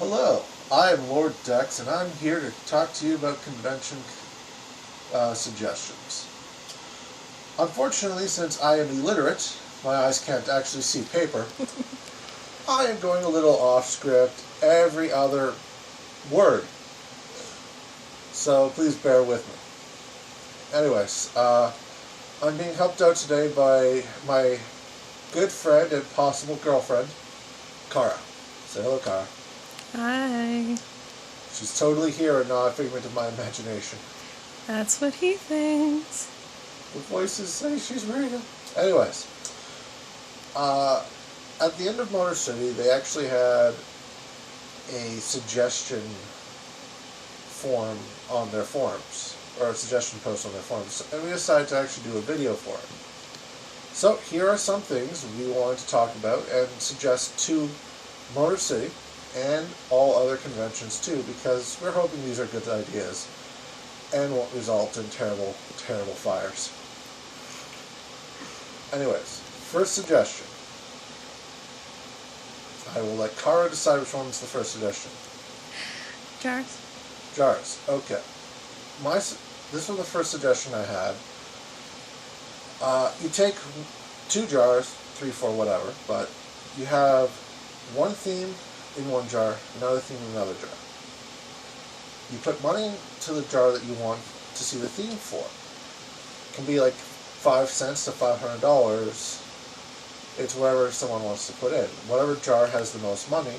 Hello, I am Lord Dexx, and I'm here to talk to you about convention suggestions. Unfortunately, since I am illiterate, my eyes can't actually see paper, I am going a little off script every other word. So please bear with me. Anyways, I'm being helped out today by my good friend and possible girlfriend, Qara. Say hello, Qara. Hi. She's totally here and not a figment of my imagination. That's what he thinks. The voices say she's real. Anyways, at the end of Motor City, they actually had a suggestion form on their forums, or a suggestion post on their forums, and we decided to actually do a video for it. So here are some things we wanted to talk about and suggest to Motor City and all other conventions too, because we're hoping these are good ideas and won't result in terrible, terrible fires. Anyways, first suggestion. I will let Qara decide which one's the first suggestion. Jars. Jars. Okay. This was the first suggestion I had. You take 2 jars, 3, 4, whatever, but you have one theme in one jar, another theme in another jar. You put money into the jar that you want to see the theme for. It can be like 5 cents to $500. It's whatever someone wants to put in. Whatever jar has the most money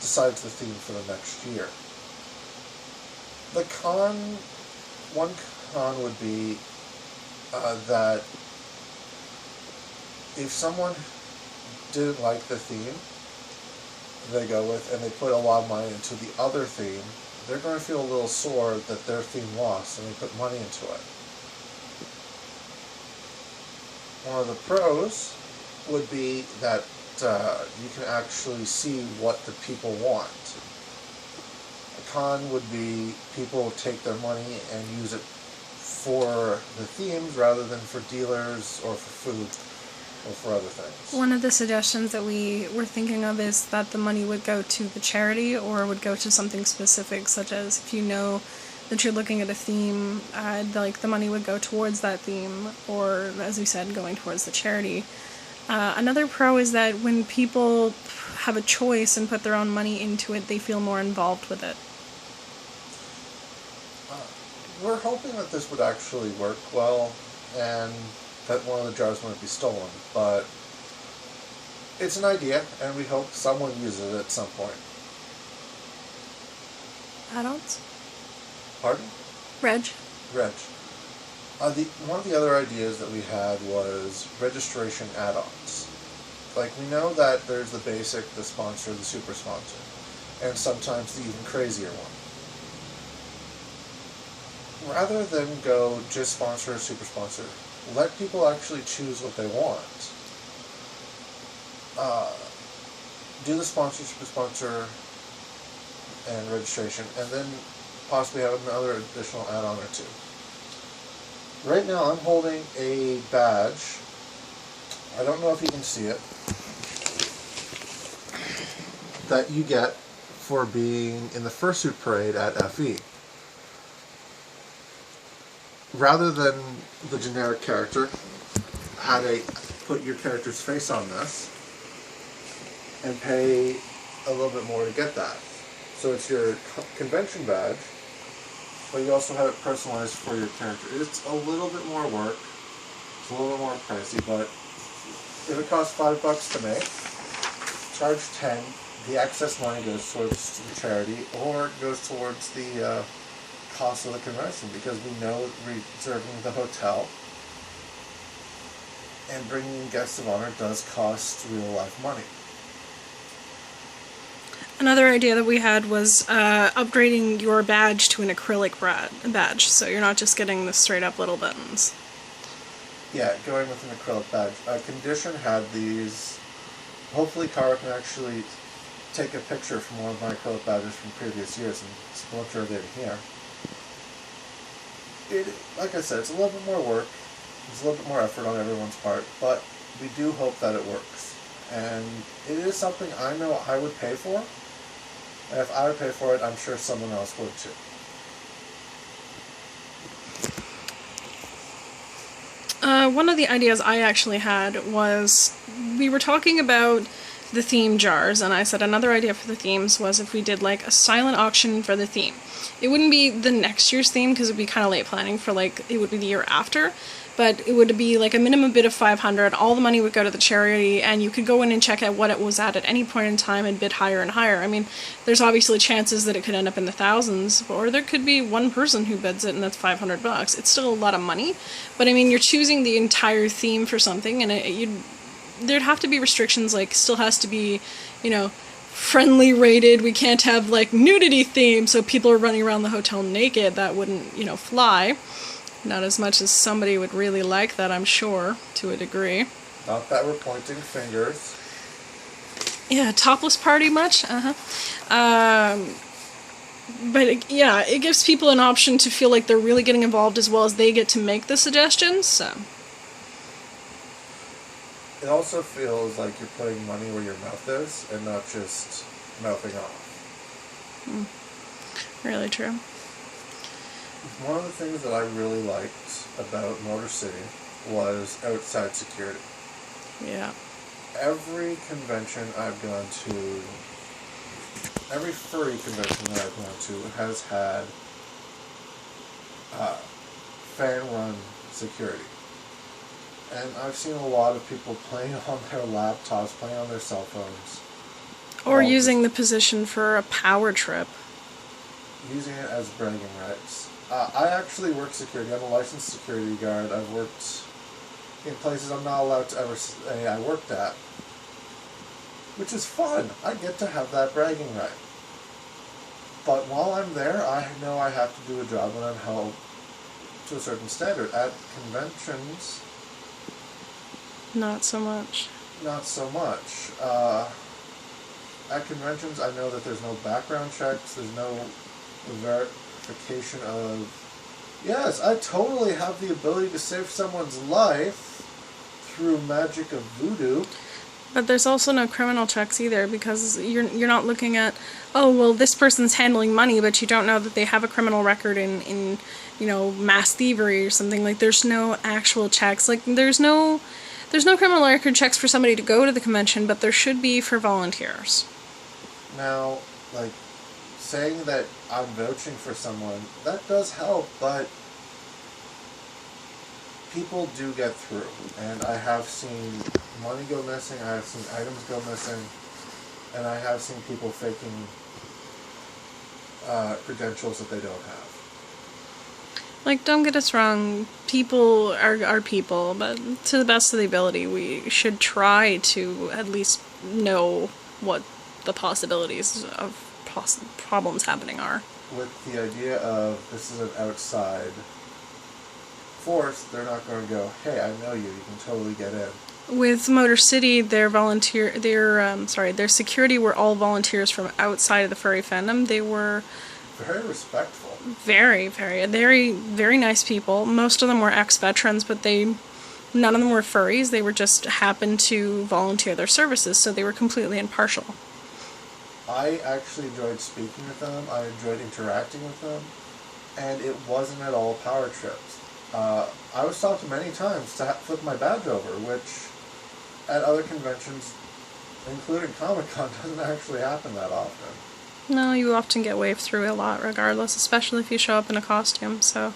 decides the theme for the next year. One con would be that if someone didn't like the theme they go with and they put a lot of money into the other theme, they're going to feel a little sore that their theme lost and they put money into it. One of the pros would be that you can actually see what the people want. A con would be people take their money and use it for the themes rather than for dealers or for food or for other things. One of the suggestions that we were thinking of is that the money would go to the charity or would go to something specific, such as if you know that you're looking at a theme, the money would go towards that theme, or as we said, going towards the charity. Another pro is that when people have a choice and put their own money into it, they feel more involved with it. We're hoping that this would actually work well and that one of the jars wouldn't be stolen, but it's an idea and we hope someone uses it at some point. Adults? Pardon? Reg. One of the other ideas that we had was registration add-ons. Like, we know that there's the basic, the sponsor, the super sponsor, and sometimes the even crazier one. Rather than go just sponsor or super sponsor, let people actually choose what they want. Do the sponsor, super sponsor, and registration, and then possibly have another additional add-on or two. Right now I'm holding a badge. I don't know if you can see it. That you get for being in the fursuit parade at FE. Rather than the generic character, had a put your character's face on this and pay a little bit more to get that. So it's your convention badge, but you also have it personalized for your character. It's a little bit more work, it's a little bit more pricey, but if it costs $5 to make, charge 10, the excess money goes towards the charity or it goes towards the cost of the convention, because we know reserving the hotel and bringing in guests of honor does cost real life money. Another idea that we had was upgrading your badge to an acrylic badge, so you're not just getting the straight up little buttons. Yeah, going with an acrylic badge. Condition had these. Hopefully Qara can actually take a picture from one of my acrylic badges from previous years and splinter it in here. Like I said, it's a little bit more work, it's a little bit more effort on everyone's part, but we do hope that it works. And it is something I know I would pay for, And if I would pay for it, I'm sure someone else would too. One of the ideas I actually had was, we were talking about the theme jars, and I said another idea for the themes was if we did like a silent auction for the theme. It wouldn't be the next year's theme because it would be kind of late planning for like, it would be the year after, but it would be like a minimum bid of 500, all the money would go to the charity, and you could go in and check out what it was at any point in time and bid higher and higher. I mean, there's obviously chances that it could end up in the thousands, or there could be one person who bids it and that's $500. It's still a lot of money, but I mean, you're choosing the entire theme for something, and there'd have to be restrictions, like, still has to be, you know, friendly rated. We can't have, like, nudity theme, so people are running around the hotel naked. That wouldn't, you know, fly. Not as much as somebody would really like that, I'm sure, to a degree. Not that we're pointing fingers. Yeah, topless party much? But yeah, it gives people an option to feel like they're really getting involved as well as they get to make the suggestions, so. It also feels like you're putting money where your mouth is and not just mouthing off. Really true. One of the things that I really liked about Motor City was outside security. Yeah. Every convention I've gone to, every furry convention that I've gone to has had fan-run security. And I've seen a lot of people playing on their laptops, playing on their cell phones. Or using the position for a power trip. Using it as bragging rights. I actually work security. I'm a licensed security guard. I've worked in places I'm not allowed to ever say I worked at. Which is fun. I get to have that bragging right. But while I'm there, I know I have to do a job and I'm held to a certain standard. At conventions, not so much. Not so much. At conventions, I know that there's no background checks, there's no verification of, yes, I totally have the ability to save someone's life through magic of voodoo. But there's also no criminal checks either, because you're not looking at, oh, well, this person's handling money, but you don't know that they have a criminal record in you know, mass thievery or something. Like, there's no actual checks. Like, there's no criminal record checks for somebody to go to the convention, but there should be for volunteers. Now, like, saying that I'm vouching for someone, that does help, but people do get through. And I have seen money go missing, I have seen items go missing, and I have seen people faking credentials that they don't have. Like, don't get us wrong, people are people, but to the best of the ability, we should try to at least know what the possibilities of problems happening are. With the idea of this is an outside force, they're not going to go, hey, I know you can totally get in. With Motor City, their security were all volunteers from outside of the furry fandom. They were very respectful. Very, very nice people. Most of them were ex-veterans, but none of them were furries. They were just happened to volunteer their services, so they were completely impartial. I actually enjoyed speaking with them. I enjoyed interacting with them, and it wasn't at all power trips. I was stopped many times to flip my badge over, which at other conventions, including Comic-Con, doesn't actually happen that often. No, you often get waved through a lot regardless, especially if you show up in a costume, so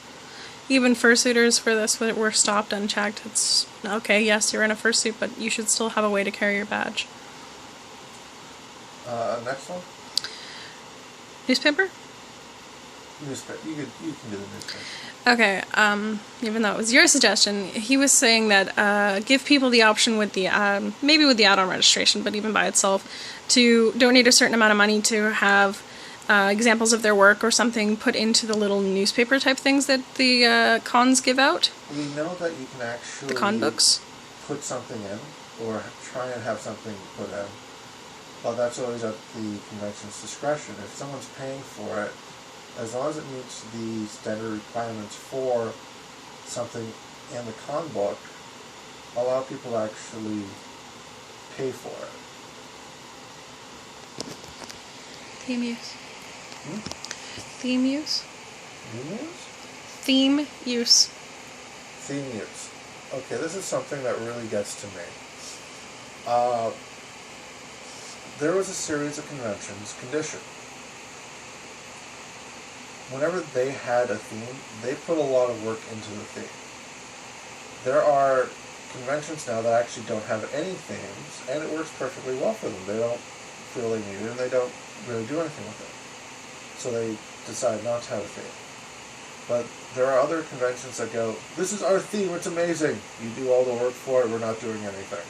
even fursuiters for this were stopped unchecked. It's okay, yes, you're in a fursuit, but you should still have a way to carry your badge. Next one? Newspaper? Newspaper. You can do the newspaper. Okay, even though it was your suggestion, he was saying that give people the option with the, maybe with the add-on registration, but even by itself, to donate a certain amount of money to have examples of their work or something put into the little newspaper type things that the cons give out. We know that you can actually the con books. Put something in, or try and have something put in, but that's always at the convention's discretion. If someone's paying for it, as long as it meets the standard requirements for something in the con book, allow people to actually pay for it. Theme use. Hmm? Theme use. News? Theme use. Theme use. Okay, this is something that really gets to me. There was a series of conventions, Condition. Whenever they had a theme, they put a lot of work into the theme. There are conventions now that actually don't have any themes, and it works perfectly well for them. They don't feel they need it, and they don't really do anything with it. So they decide not to have a theme. But there are other conventions that go, this is our theme, it's amazing. You do all the work for it, we're not doing anything.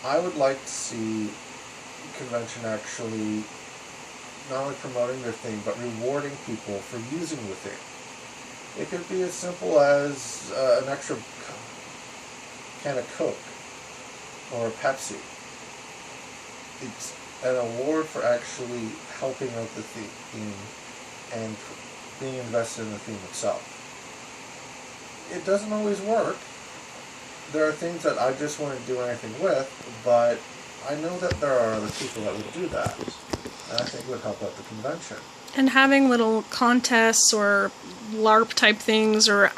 I would like to see a convention actually not only promoting their theme, but rewarding people for using the theme. It could be as simple as an extra can of Coke or Pepsi. It's an award for actually helping out the theme and being invested in the theme itself. It doesn't always work. There are things that I just wouldn't do anything with, but I know that there are other people that would do that. And I think it would help out the convention. And having little contests or LARP type things or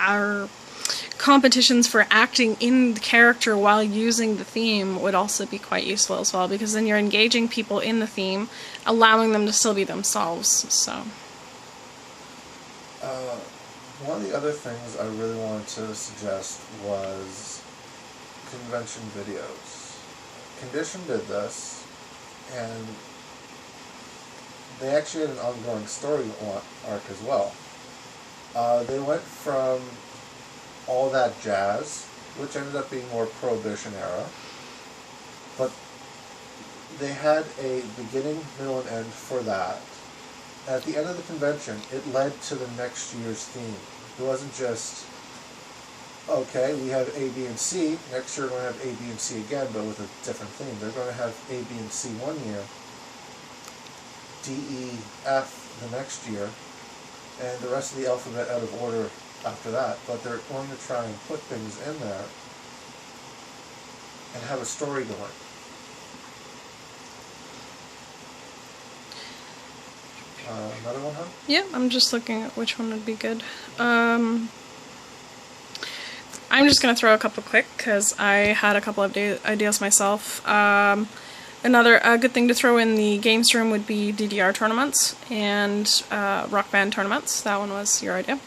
competitions for acting in the character while using the theme would also be quite useful as well, because then you're engaging people in the theme, allowing them to still be themselves. So one of the other things I really wanted to suggest was convention videos. Condition did this, and they actually had an ongoing story arc as well. They went from all that jazz, which ended up being more Prohibition era, but they had a beginning, middle, and end for that. At the end of the convention, it led to the next year's theme. It wasn't just, okay, we have A, B, and C, next year we're going to have A, B, and C again, but with a different theme. They're going to have A, B, and C one year, D, E, F the next year, and the rest of the alphabet out of order after that. But they're going to try and put things in there and have a story going. Another one, huh? yeah, I'm just looking at which one would be good. I'm just going to throw a couple quick because I had a couple of ideas myself. Another good thing to throw in the games room would be DDR tournaments and rock band tournaments. That one was your idea.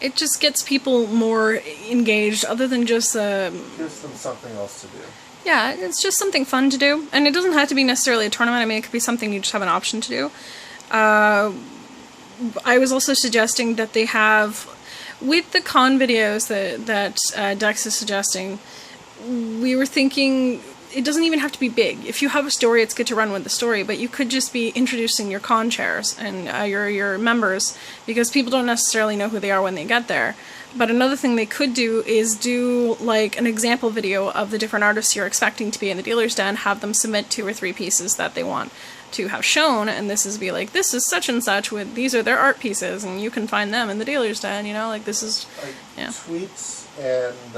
It just gets people more engaged other than just... Gives them something else to do. Yeah, it's just something fun to do. And it doesn't have to be necessarily a tournament. I mean, it could be something you just have an option to do. I was also suggesting that they have, with the con videos that Dexx is suggesting, we were thinking it doesn't even have to be big. If you have a story, it's good to run with the story, but you could just be introducing your con chairs and your members, because people don't necessarily know who they are when they get there. But another thing they could do is do like an example video of the different artists you're expecting to be in the dealer's den, have them submit 2 or 3 pieces that they want to have shown, and this is be like, this is such and such with, these are their art pieces, and you can find them in the dealer's den, you know, like this is, yeah. Tweets and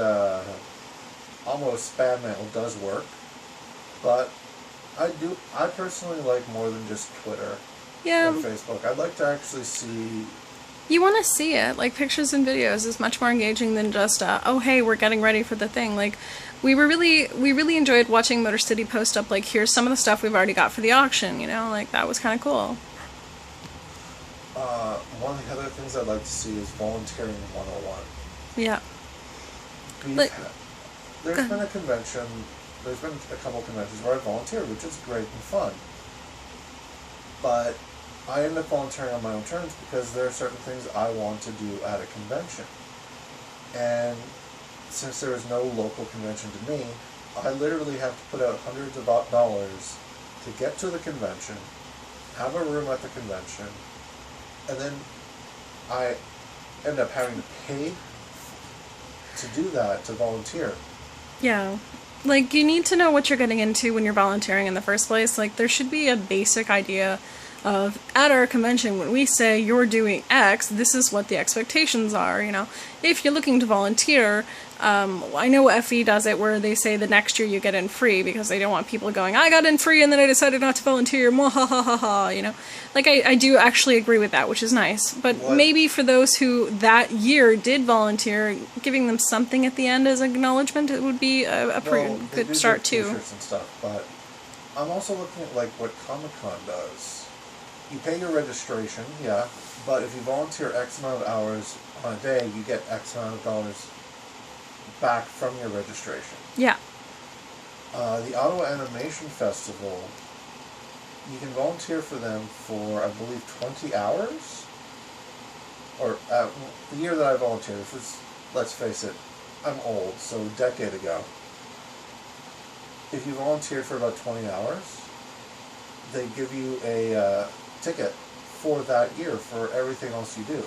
almost spam mail does work, but I personally like more than just Twitter and Facebook. I'd like to actually see... You want to see it. Like, pictures and videos is much more engaging than just, oh hey, we're getting ready for the thing. Like, we really enjoyed watching Motor City post up, like, here's some of the stuff we've already got for the auction, you know? Like, that was kind of cool. One of the other things I'd like to see is volunteering 101. Yeah. There's been a convention, there's been a couple conventions where I volunteered, which is great and fun. But I end up volunteering on my own terms because there are certain things I want to do at a convention. And since there is no local convention to me, I literally have to put out hundreds of dollars to get to the convention, have a room at the convention, and then I end up having to pay to do that, to volunteer. Yeah. Like, you need to know what you're getting into when you're volunteering in the first place. Like, there should be a basic idea of, at our convention, when we say you're doing X, this is what the expectations are, you know. If you're looking to volunteer, I know FE does it where they say the next year you get in free because they don't want people going, I got in free and then I decided not to volunteer, mwahahaha, you know. Like, I do actually agree with that, which is nice. But maybe for those who that year did volunteer, giving them something at the end as acknowledgement, it would be a pretty good start too. T-shirts and stuff, but I'm also looking at like what Comic-Con does. You pay your registration, yeah, but if you volunteer X amount of hours on a day, you get X amount of dollars back from your registration. Yeah. The Ottawa Animation Festival, you can volunteer for them for, I believe, 20 hours? Or, the year that I volunteered, this was, let's face it, I'm old, so a decade ago. If you volunteered for about 20 hours, they give you a ticket for that year for everything else you do.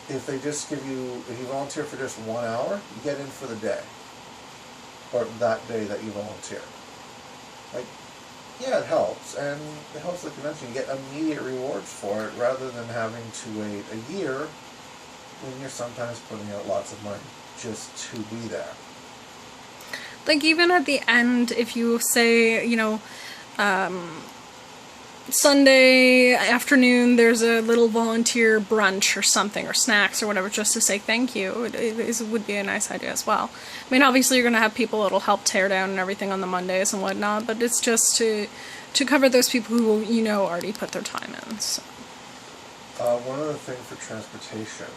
If they just give you, if you volunteer for just 1 hour, you get in for the day. Or that day that you volunteer. Like, yeah, it helps, and it helps the convention. You get immediate rewards for it, rather than having to wait a year when you're sometimes putting out lots of money just to be there. Like, even at the end, if you say, you know, Sunday afternoon there's a little volunteer brunch or something, or snacks or whatever, just to say thank you, it would be a nice idea as well. I mean, obviously you're going to have people that'll help tear down and everything on the Mondays and whatnot, but it's just to cover those people who, you know, already put their time in. So. One other thing for transportation.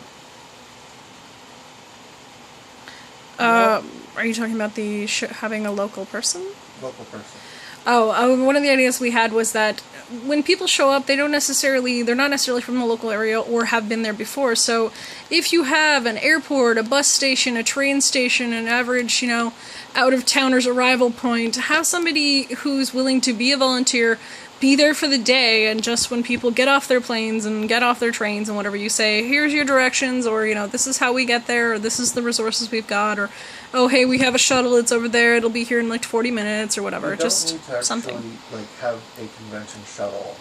Are you talking about the having a local person? Local person. Oh, one of the ideas we had was that when people show up, they're not necessarily from the local area or have been there before. So if you have an airport, a bus station, a train station, an average, you know, out-of-towners arrival point, have somebody who's willing to be a volunteer be there for the day, and just when people get off their planes and get off their trains and whatever, you say, here's your directions, or, you know, this is how we get there, or this is the resources we've got, or, oh, hey, we have a shuttle, it's over there, it'll be here in like 40 minutes, or whatever. You don't just need to actually, something. Like, have a convention shuttle.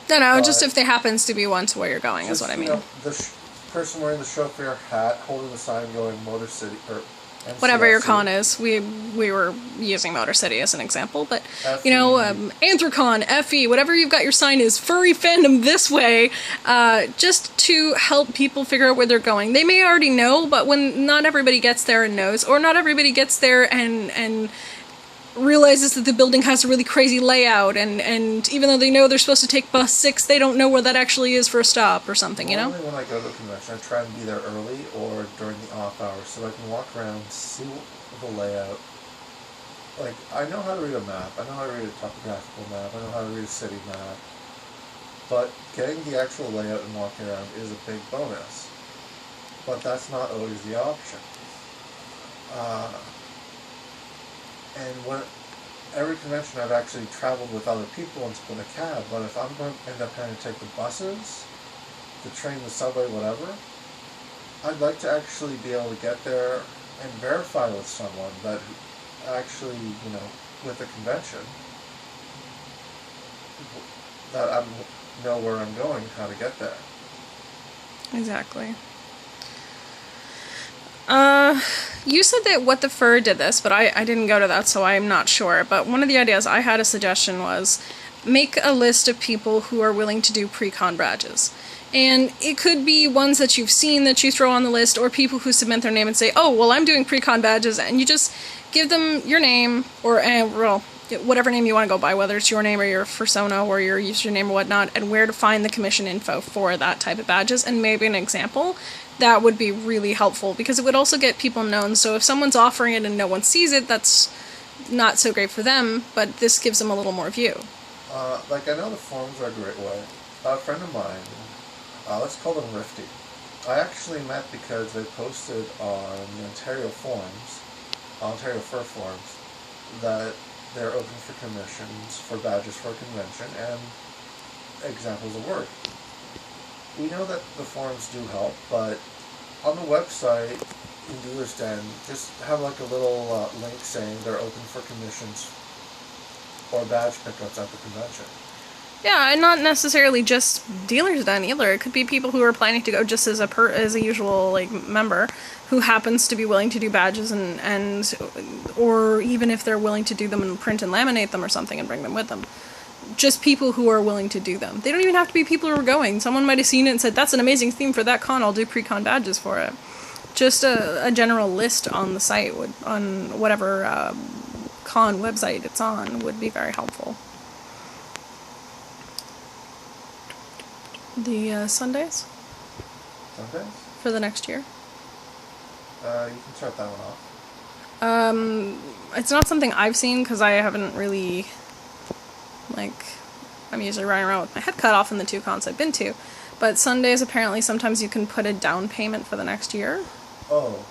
No, just if there happens to be one to where you're going, is what I mean. You know, the person wearing the chauffeur hat, holding the sign going Motor City, or MCLC. Whatever your con is, we were using Motor City as an example, but, you know, Anthrocon, FE, whatever you've got your sign is, Furry Fandom this way, just to help people figure out where they're going. They may already know, but when not everybody gets there and knows, or not everybody gets there and realizes that the building has a really crazy layout, and even though they know they're supposed to take bus 6, they don't know where that actually is for a stop or something, you know? Normally when I go to a convention, I try and be there early or during the off hours so I can walk around, see the layout. Like, I know how to read a map, I know how to read a topographical map, I know how to read a city map, but getting the actual layout and walking around is a big bonus. But that's not always the option. And when every convention I've actually traveled with other people and split a cab, but if I'm going to end up having to take the buses, the train, the subway, whatever, I'd like to actually be able to get there and verify with someone that actually, you know, with the convention, that I know where I'm going, how to get there. Exactly. You said that What the Fur did this, but I didn't go to that, so I'm not sure. But one of the ideas I had a suggestion was make a list of people who are willing to do Precon Badges. And it could be ones that you've seen that you throw on the list, or people who submit their name and say, oh, well, I'm doing Precon Badges, and you just give them your name, or, well, whatever name you want to go by, whether it's your name or your persona or your username or whatnot, and where to find the commission info for that type of badges, and maybe an example. That would be really helpful, because it would also get people known. So if someone's offering it and no one sees it, that's not so great for them, but this gives them a little more view. Like, I know the forums are a great way. A friend of mine, let's call them Rifty. I actually met because they posted on the Ontario forums, Ontario Fur forums, that they're open for commissions for badges for a convention and examples of work. We know that the forums do help, but on the website, in Dealer's Den, just have like a little link saying they're open for commissions or badge pickups at the convention. Yeah, and not necessarily just dealers done either. It could be people who are planning to go just as as a usual like member, who happens to be willing to do badges and or even if they're willing to do them and print and laminate them or something and bring them with them. Just people who are willing to do them. They don't even have to be people who are going. Someone might have seen it and said, "That's an amazing theme for that con. I'll do Precon badges for it." Just a general list on the site would on whatever con website it's on would be very helpful. The Sundays Sundays? for the next year. You can start that one off. It's not something I've seen because I haven't really, like, I'm usually running around with my head cut off in the 2 cons I've been to. But Sundays, apparently, sometimes you can put a down payment for the next year. Oh,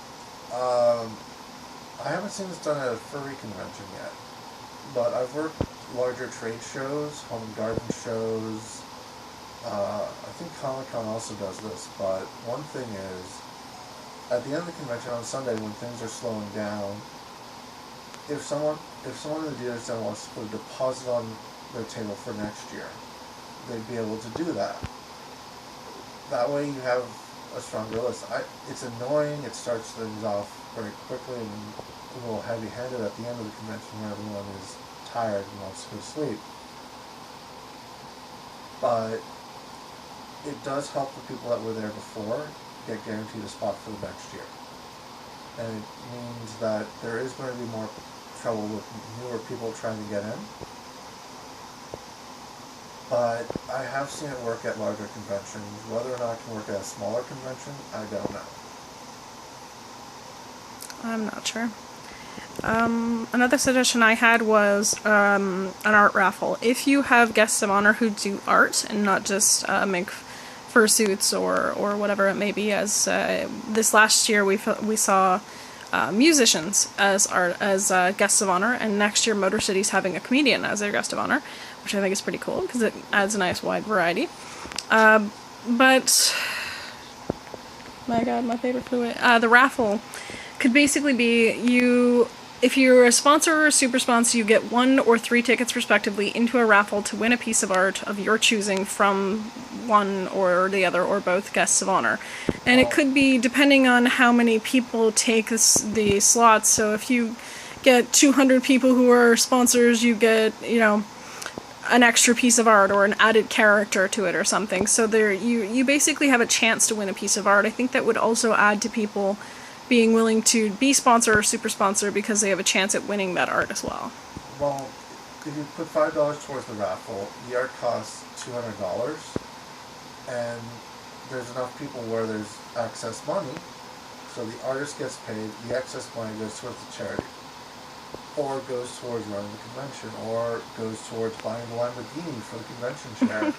I haven't seen this done at a furry convention yet, but I've worked larger trade shows, home and garden shows. I think Comic-Con also does this, but one thing is, at the end of the convention on Sunday when things are slowing down, if someone in the dealer center wants to put a deposit on their table for next year, they'd be able to do that. That way you have a stronger list. It's annoying, it starts things off very quickly and a little heavy-handed at the end of the convention when everyone is tired and wants to go to sleep. But it does help the people that were there before get guaranteed a spot for the next year. And it means that there is going to be more trouble with newer people trying to get in. But I have seen it work at larger conventions. Whether or not it can work at a smaller convention, I don't know. I'm not sure. Another suggestion I had was an art raffle. If you have guests of honor who do art and not just make fursuits or whatever it may be, as this last year we saw musicians as guests of honor, and next year Motor City's having a comedian as their guest of honor, which I think is pretty cool because it adds a nice wide variety. But my God, my favorite fluid. The raffle could basically be if you're a sponsor or a super sponsor, you get 1 or 3 tickets respectively into a raffle to win a piece of art of your choosing from one or the other or both guests of honor. And it could be depending on how many people take the slots. So if you get 200 people who are sponsors, you get, an extra piece of art or an added character to it or something. So you basically have a chance to win a piece of art. I think that would also add to people being willing to be sponsor or super sponsor because they have a chance at winning that art as well. Well, if you put $5 towards the raffle, the art costs $200, and there's enough people where there's excess money, so the artist gets paid, the excess money goes towards the charity, or goes towards running the convention, or goes towards buying the Lamborghini for the convention chair.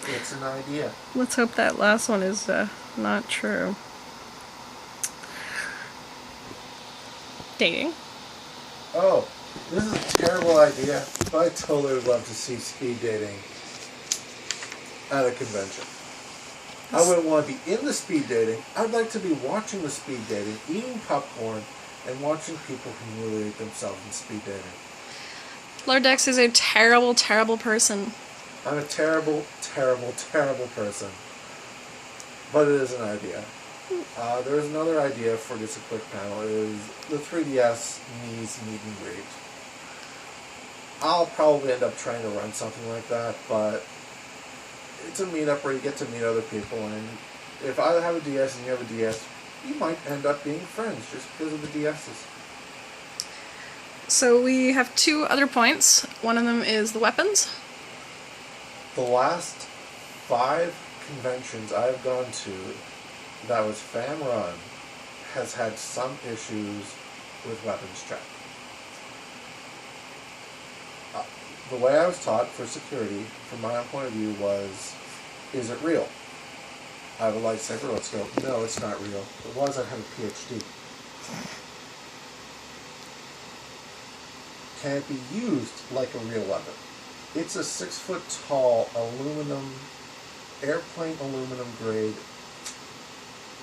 It's an idea. Let's hope that last one is not true. Dating. Oh, this is a terrible idea, but I totally would love to see speed dating at a convention. I wouldn't want to be in the speed dating. I'd like to be watching the speed dating, eating popcorn, and watching people humiliate themselves in speed dating. Lord Dexx is a terrible, terrible person. I'm a terrible, terrible, terrible person. But it is an idea. There's another idea for just a quick panel, is the 3DS needs meet and greet. I'll probably end up trying to run something like that, but it's a meetup where you get to meet other people, and if I have a DS and you have a DS, you might end up being friends just because of the DSs. So we have 2 other points. One of them is the weapons. The last 5 conventions I've gone to that was fan run has had some issues with weapons check. The way I was taught for security, from my own point of view, was, is it real? I have a lightsaber, let's go. No, it's not real. If it was, I'd have a PhD. Can it be used like a real weapon? It's a 6-foot tall aluminum, airplane aluminum grade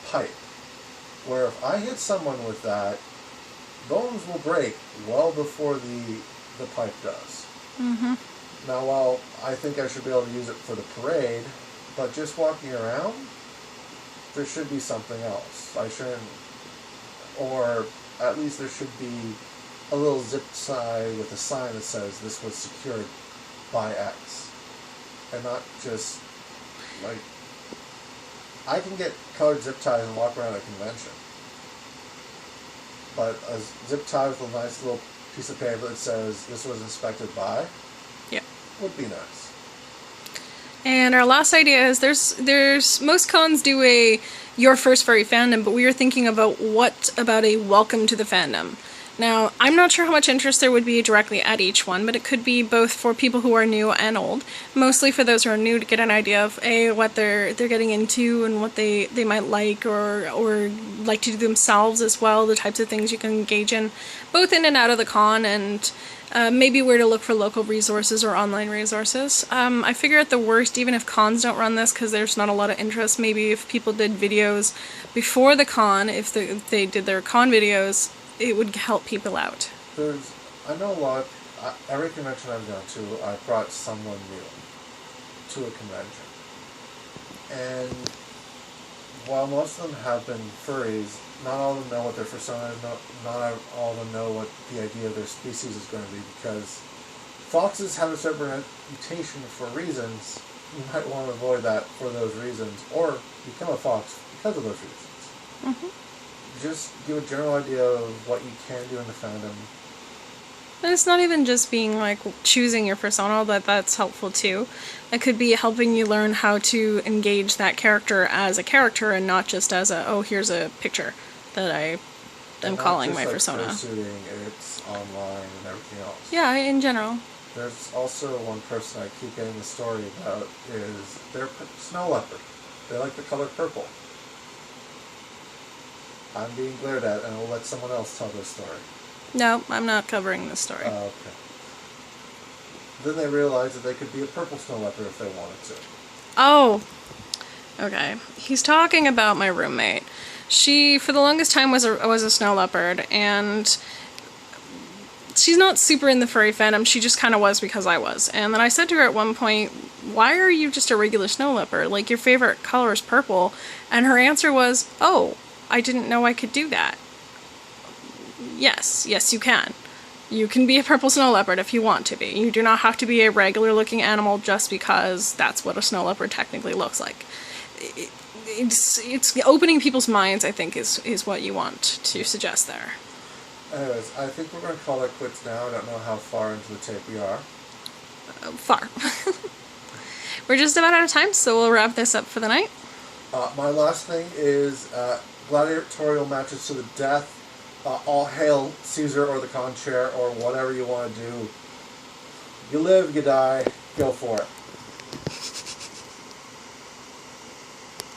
pipe, where if I hit someone with that, bones will break well before the pipe does. Mm-hmm. Now, while I think I should be able to use it for the parade, but just walking around, there should be something else. I shouldn't, or at least there should be a little zip tie with a sign that says this was secured by X. And not just, like, I can get colored zip ties and walk around at a convention. But a zip tie with a nice little piece of paper that says this was inspected by, Yeah. would be nice. And our last idea is there's most cons do a your first furry fandom, but we were thinking about what about a welcome to the fandom. Now, I'm not sure how much interest there would be directly at each one, but it could be both for people who are new and old. Mostly for those who are new to get an idea of what they're getting into and what they might like or like to do themselves as well, the types of things you can engage in, both in and out of the con, and maybe where to look for local resources or online resources. I figure at the worst, even if cons don't run this because there's not a lot of interest, maybe if people did videos before the con, if they did their con videos, it would help people out. I know a lot, every convention I've gone to, I've brought someone new to a convention. And while most of them have been furries, not all of them know what their persona is, not all of them know what the idea of their species is going to be, because foxes have a certain reputation for reasons. You might want to avoid that for those reasons, or become a fox because of those reasons. Mm-hmm. Just give a general idea of what you can do in the fandom. And it's not even just being like choosing your persona, that's helpful too. It could be helping you learn how to engage that character as a character and not just as here's a picture that I am calling my persona. Fursuiting, it's online and everything else. Yeah, in general. There's also one person I keep getting the story about is they're snow leopard. They like the color purple. I'm being glared at, and I'll let someone else tell their story. No, I'm not covering this story. Okay. Then they realized that they could be a purple snow leopard if they wanted to. Oh, okay. He's talking about my roommate. She, for the longest time, was a snow leopard, and she's not super in the furry fandom. She just kind of was because I was. And then I said to her at one point, "Why are you just a regular snow leopard? Like, your favorite color is purple." And her answer was, "Oh, I didn't know I could do that." Yes, you can. You can be a purple snow leopard if you want to be. You do not have to be a regular looking animal just because that's what a snow leopard technically looks like. It's opening people's minds, I think, is what you want to suggest there. Anyways, I think we're going to call it quits now. I don't know how far into the tape we are. Far. We're just about out of time, so we'll wrap this up for the night. My last thing is gladiatorial matches to the death. All hail Caesar or the con chair or whatever you want to do. You live, you die, go for it.